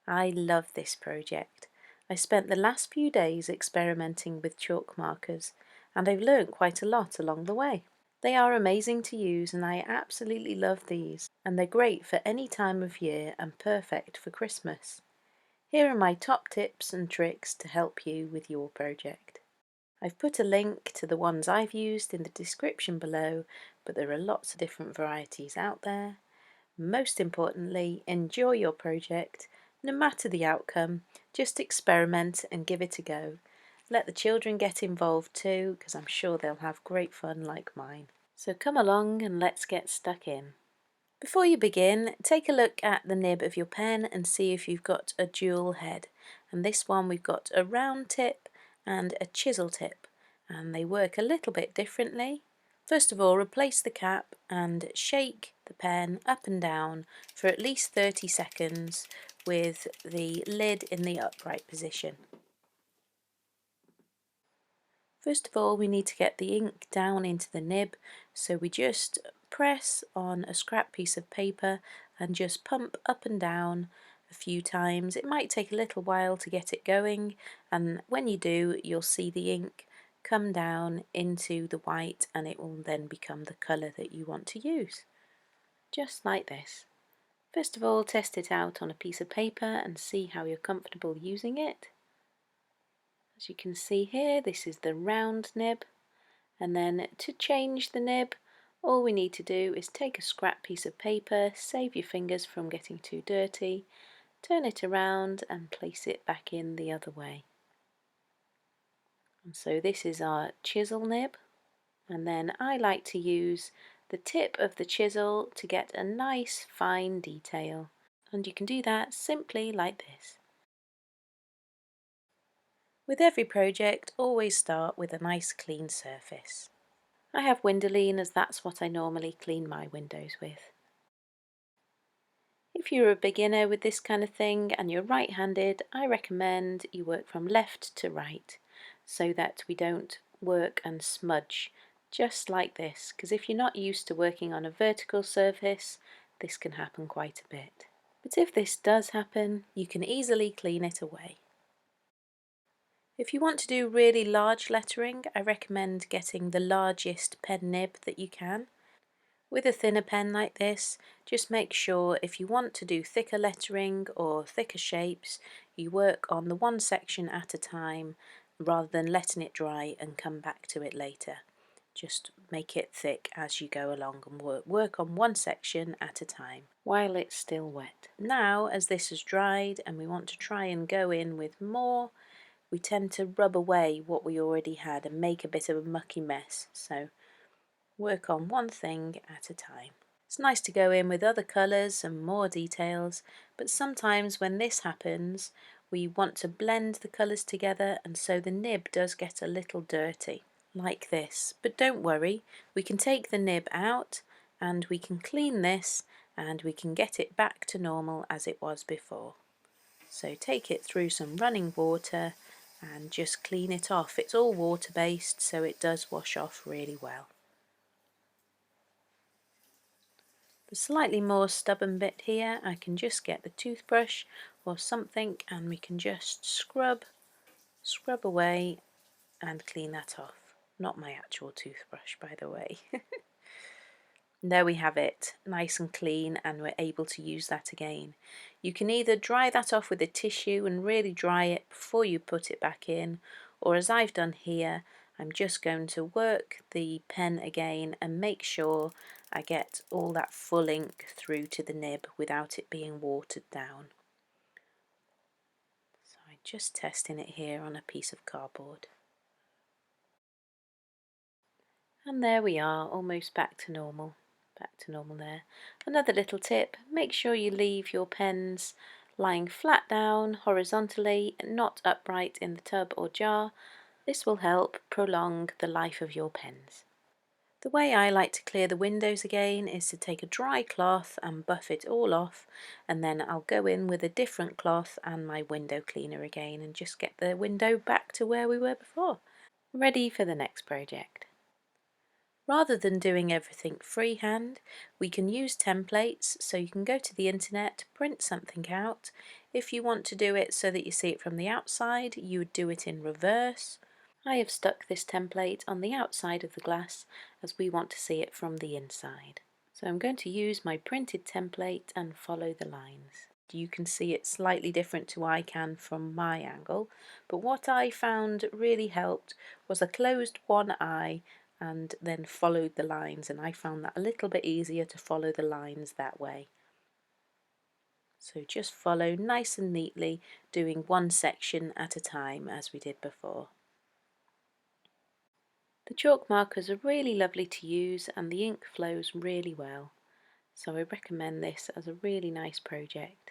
I love this project. I spent the last few days experimenting with chalk markers, and I've learnt quite a lot along the way. They are amazing to use and I absolutely love these, and they're great for any time of year and perfect for Christmas. Here are my top tips and tricks to help you with your project. I've put a link to the ones I've used in the description below, but there are lots of different varieties out there. Most importantly, enjoy your project. No matter the outcome, just experiment and give it a go. Let the children get involved too, because I'm sure they'll have great fun like mine. So come along and let's get stuck in. Before you begin, take a look at the nib of your pen and see if you've got a dual head. And this one we've got a round tip and a chisel tip, and they work a little bit differently. First of all, replace the cap and shake the pen up and down for at least 30 seconds with the lid in the upright position. First of all, we need to get the ink down into the nib, so we just press on a scrap piece of paper and just pump up and down a few times. It might take a little while to get it going, and when you do, you'll see the ink come down into the white and it will then become the colour that you want to use. Just like this. First of all, test it out on a piece of paper and see how you're comfortable using it. As you can see here, this is the round nib, and then to change the nib, all we need to do is take a scrap piece of paper, save your fingers from getting too dirty, turn it around and place it back in the other way. And so this is our chisel nib, and then I like to use the tip of the chisel to get a nice fine detail, and you can do that simply like this. With every project, always start with a nice clean surface. I have Windoline as that's what I normally clean my windows with. If you're a beginner with this kind of thing and you're right-handed, I recommend you work from left to right so that we don't work and smudge just like this, because if you're not used to working on a vertical surface, this can happen quite a bit. But if this does happen, you can easily clean it away. If you want to do really large lettering, I recommend getting the largest pen nib that you can. With a thinner pen like this, just make sure if you want to do thicker lettering or thicker shapes, you work on the one section at a time rather than letting it dry and come back to it later. Just make it thick as you go along and work on one section at a time while it's still wet. Now, as this has dried and we want to try and go in with more, we tend to rub away what we already had and make a bit of a mucky mess. So work on one thing at a time. It's nice to go in with other colours and more details, but sometimes when this happens, we want to blend the colours together, and so the nib does get a little dirty, like this. But don't worry, we can take the nib out and we can clean this and we can get it back to normal as it was before. So take it through some running water and just clean it off. It's all water based, so it does wash off really well. The slightly more stubborn bit here, I can just get the toothbrush or something and we can just scrub away and clean that off. Not my actual toothbrush, by the way. There we have it, nice and clean, and we're able to use that again. You can either dry that off with a tissue and really dry it before you put it back in, or as I've done here, I'm just going to work the pen again and make sure I get all that full ink through to the nib without it being watered down. So I'm just testing it here on a piece of cardboard. And there we are, almost back to normal. Back to normal there. Another little tip, make sure you leave your pens lying flat down horizontally, not upright in the tub or jar. This will help prolong the life of your pens. The way I like to clear the windows again is to take a dry cloth and buff it all off, and then I'll go in with a different cloth and my window cleaner again and just get the window back to where we were before. Ready for the next project. Rather than doing everything freehand, we can use templates, so you can go to the internet, print something out. If you want to do it so that you see it from the outside, you would do it in reverse. I have stuck this template on the outside of the glass as we want to see it from the inside. So I'm going to use my printed template and follow the lines. You can see it slightly different to I can from my angle, but what I found really helped was I closed one eye and then followed the lines, and I found that a little bit easier to follow the lines that way. So just follow nice and neatly, doing one section at a time as we did before. The chalk markers are really lovely to use and the ink flows really well, so I recommend this as a really nice project.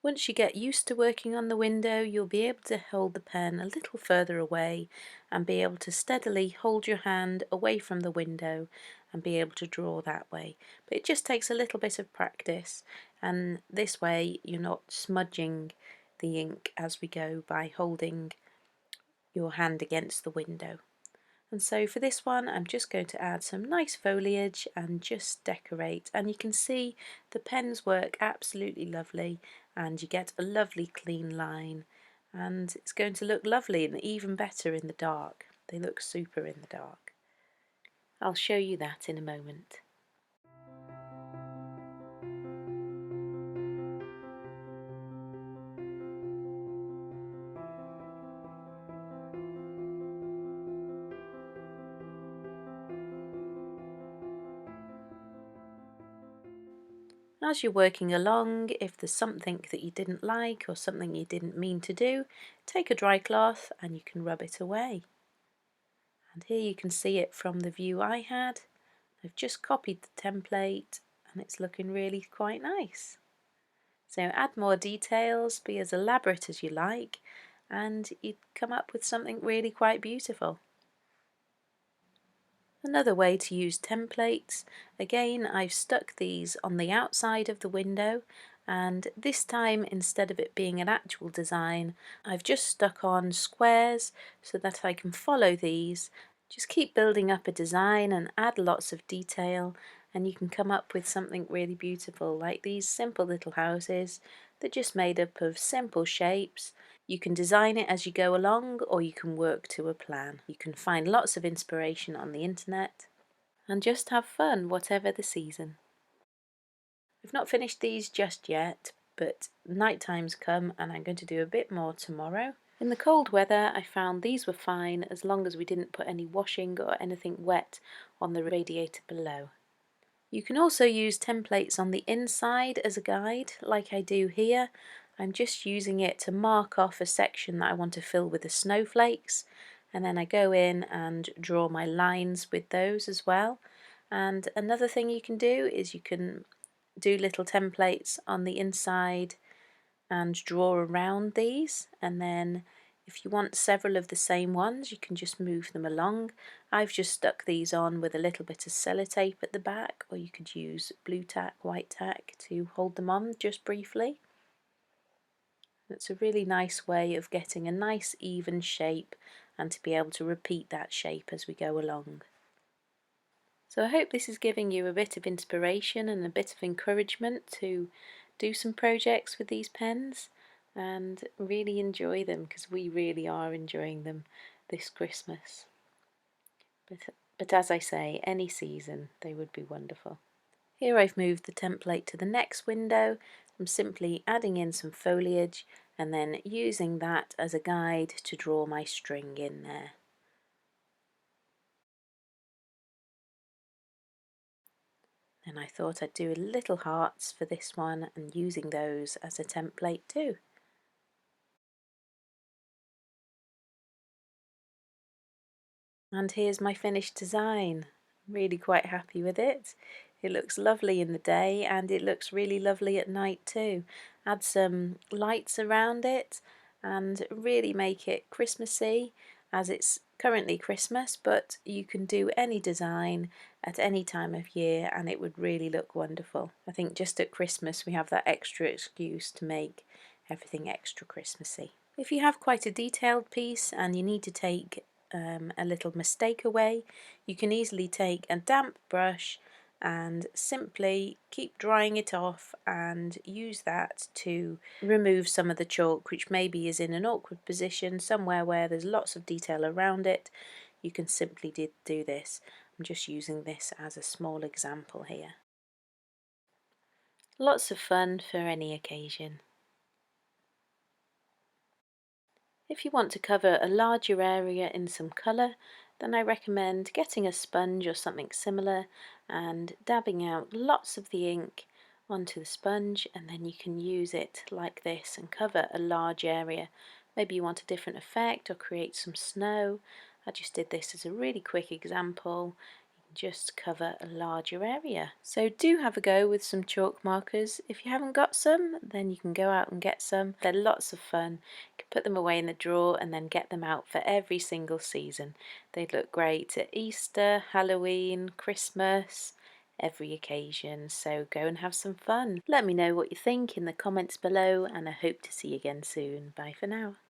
Once you get used to working on the window, you'll be able to hold the pen a little further away and be able to steadily hold your hand away from the window and be able to draw that way. But it just takes a little bit of practice, and this way you're not smudging the ink as we go by holding your hand against the window. And so for this one I'm just going to add some nice foliage and just decorate, and you can see the pens work absolutely lovely and you get a lovely clean line, and it's going to look lovely and even better in the dark. They look super in the dark. I'll show you that in a moment. As you're working along, if there's something that you didn't like or something you didn't mean to do, take a dry cloth and you can rub it away. And here you can see it from the view I had. I've just copied the template and it's looking really quite nice. So add more details, be as elaborate as you like, and you'd come up with something really quite beautiful. Another way to use templates, again I've stuck these on the outside of the window, and this time instead of it being an actual design, I've just stuck on squares so that I can follow these. Just keep building up a design and add lots of detail, and you can come up with something really beautiful, like these simple little houses. They're just made up of simple shapes. You can design it as you go along, or you can work to a plan. You can find lots of inspiration on the internet and just have fun, whatever the season. I've not finished these just yet, but night time's come and I'm going to do a bit more tomorrow. In the cold weather, I found these were fine as long as we didn't put any washing or anything wet on the radiator below. You can also use templates on the inside as a guide, like I do here. I'm just using it to mark off a section that I want to fill with the snowflakes, and then I go in and draw my lines with those as well. And another thing you can do is you can do little templates on the inside and draw around these, and then if you want several of the same ones you can just move them along. I've just stuck these on with a little bit of sellotape at the back, or you could use blue tack, white tack to hold them on just briefly. It's a really nice way of getting a nice even shape and to be able to repeat that shape as we go along. So I hope this is giving you a bit of inspiration and a bit of encouragement to do some projects with these pens and really enjoy them, because we really are enjoying them this Christmas. But as I say, any season they would be wonderful. Here I've moved the template to the next window. I'm simply adding in some foliage and then using that as a guide to draw my string in there. And I thought I'd do little hearts for this one and using those as a template too. And here's my finished design. I'm really quite happy with it. It looks lovely in the day and it looks really lovely at night too. Add some lights around it and really make it Christmassy, as it's currently Christmas, but you can do any design at any time of year and it would really look wonderful. I think just at Christmas we have that extra excuse to make everything extra Christmassy. If you have quite a detailed piece and you need to take a little mistake away. You can easily take a damp brush and simply keep drying it off and use that to remove some of the chalk which maybe is in an awkward position somewhere where there's lots of detail around it. You can simply do this. I'm just using this as a small example here. Lots of fun for any occasion. If you want to cover a larger area in some colour, then I recommend getting a sponge or something similar and dabbing out lots of the ink onto the sponge, and then you can use it like this and cover a large area. Maybe you want a different effect or create some snow. I just did this as a really quick example. Just cover a larger area. So do have a go with some chalk markers. If you haven't got some, then you can go out and get some. They're lots of fun. You can put them away in the drawer and then get them out for every single season. They look great at Easter, Halloween, Christmas, every occasion. So go and have some fun. Let me know what you think in the comments below, and I hope to see you again soon. Bye for now.